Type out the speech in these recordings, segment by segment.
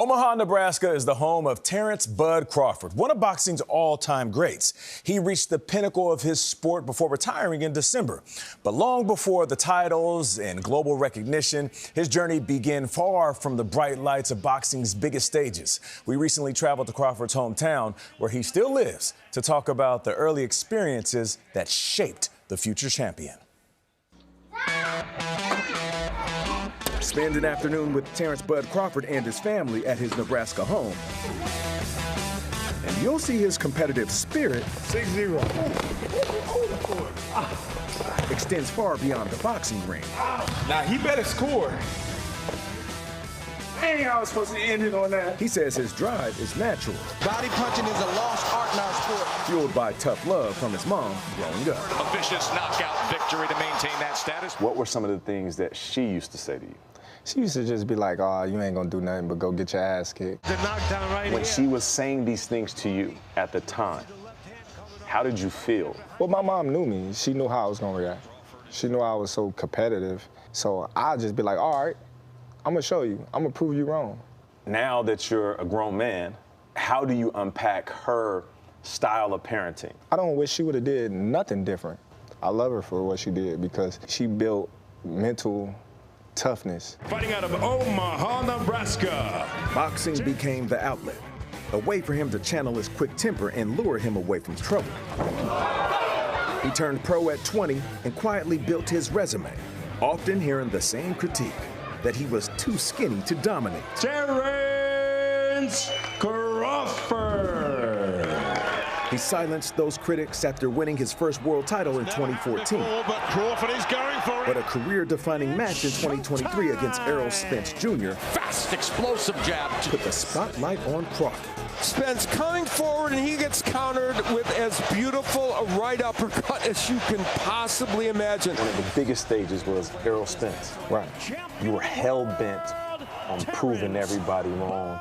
Omaha, Nebraska is the home of Terence "Bud" Crawford, one of boxing's all-time greats. He reached the pinnacle of his sport before retiring in December. But long before the titles and global recognition, his journey began far from the bright lights of boxing's biggest stages. We recently traveled to Crawford's hometown, where he still lives, to talk about the early experiences that shaped the future champion. Spend an afternoon with Terence "Bud" Crawford and his family at his Nebraska home. And you'll see his competitive spirit 6-0. extends far beyond the boxing ring. Now, he better score. Dang, I was supposed to end it on that. He says his drive is natural. Body punching is a lost art in our sport. Fueled by tough love from his mom growing up. A vicious knockout victory to maintain that status. What were some of the things that she used to say to you? She used to just be like, oh, you ain't gonna do nothing but go get your ass kicked. The knockdown right When here. she was saying these things to you at the time, how did you feel? Well, my mom knew me. She knew how I was gonna react. She knew I was so competitive. So I'd just be like, all right, I'm gonna show you. I'm gonna prove you wrong. Now that you're a grown man, how do you unpack her style of parenting? I don't wish she would have did nothing different. I love her for what she did because she built mental toughness. Fighting out of Omaha, Nebraska. Boxing became the outlet, a way for him to channel his quick temper and lure him away from trouble. He turned pro at 20 and quietly built his resume, often hearing the same critique, that he was too skinny to dominate. Terence Crawford. He silenced those critics after winning his first world title in 2014. But Crawford is going for it. But a career-defining match in 2023 against Errol Spence Jr. Fast, explosive jab. put the spotlight on Crawford. Spence coming forward, and he gets countered with as beautiful a right uppercut as you can possibly imagine. One of the biggest stages was Errol Spence. Right. You were hell-bent on proving everybody wrong,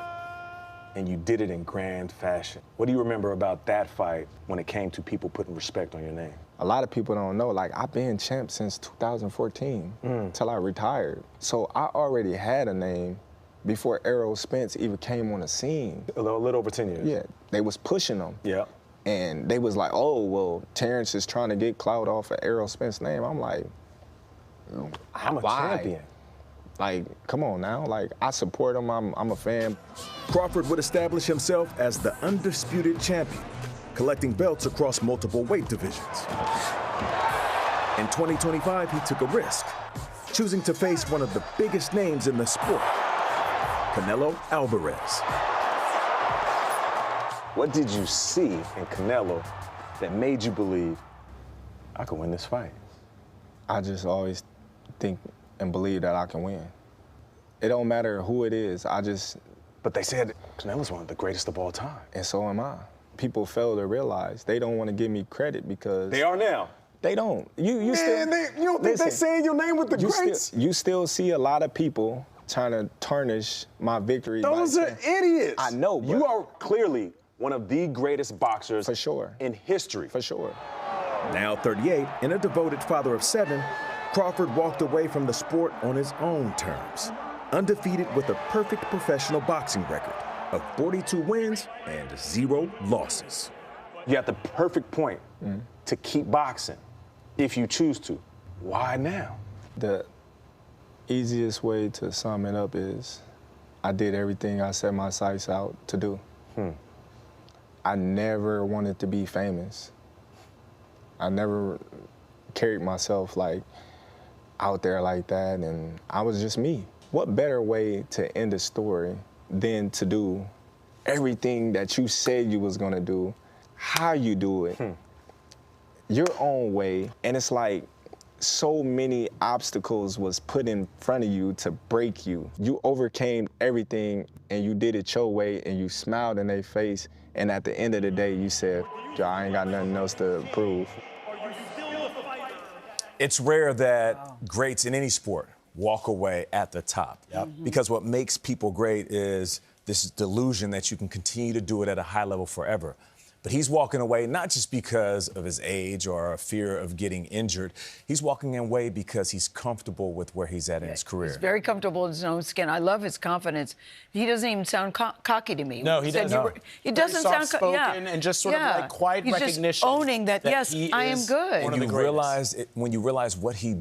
and you did it in grand fashion. What do you remember about that fight when it came to people putting respect on your name? A lot of people don't know, like, I've been champ since 2014 till I retired. So I already had a name before Errol Spence even came on the scene. A little over 10 years. Yeah, they was pushing him. Yeah. And they was like, oh, well, Terence is trying to get clout off of Errol Spence's name. I'm like, I'm a why? champion. Like, come on now. Like, I support him. I'm a fan. Crawford would establish himself as the undisputed champion, collecting belts across multiple weight divisions. In 2025, he took a risk, choosing to face one of the biggest names in the sport, Canelo Alvarez. What did you see in Canelo that made you believe I could win this fight? I just always think and believe that I can win. It don't matter who it is. But they said Canelo's one of the greatest of all time. And so am I. People fail to realize they don't want to give me credit because They are now. they don't. You Man, still, you don't think they listen, saying your name with the greats? you still see a lot of people trying to tarnish my victory. by Those are saying- idiots. I know, but You are clearly one of the greatest boxers For sure. in history. For sure. Now 38 and a devoted father of 7, Crawford walked away from the sport on his own terms, undefeated with a perfect professional boxing record of 42 wins and 0 losses. You're at the perfect point to keep boxing if you choose to. Why now? The easiest way to sum it up is I did everything I set my sights out to do. I never wanted to be famous. I never carried myself like out there like that, and I was just me. What better way to end a story than to do everything that you said you was gonna do, how you do it, your own way, and it's like so many obstacles was put in front of you to break you. You overcame everything, and you did it your way, and you smiled in their face, and at the end of the day, you said, I ain't got nothing else to prove. It's rare that greats in any sport walk away at the top. Because what makes people great is this delusion that you can continue to do it at a high level forever. But he's walking away not just because of his age or a fear of getting injured. He's walking away because he's comfortable with where he's at in his career. He's very comfortable in his own skin. I love his confidence. He doesn't even sound cocky to me. No, he doesn't. He doesn't sound cocky. Yeah. And just sort of like quiet he's recognition. Just owning that yes, I am good. When you realize what he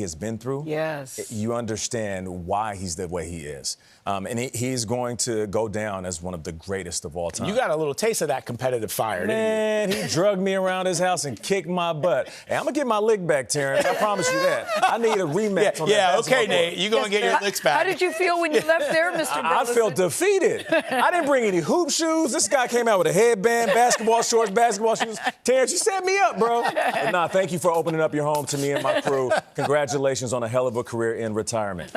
has been through, yes, you understand why he's the way he is. And he's going to go down as one of the greatest of all time. You got a little taste of that competitive fire, man. He drugged me around his house and kicked my butt. Hey, I'm gonna get my lick back, Terence. I promise you that. I need a rematch on that. Yeah, okay, Nate. You're gonna get your licks back. How did you feel when you left there, Mr. Burleson? I felt defeated. I didn't bring any hoop shoes. This guy came out with a headband, basketball shorts, basketball shoes. Terence, you set me up, bro. But thank you for opening up your home to me and my crew. Congratulations on a hell of a career in retirement.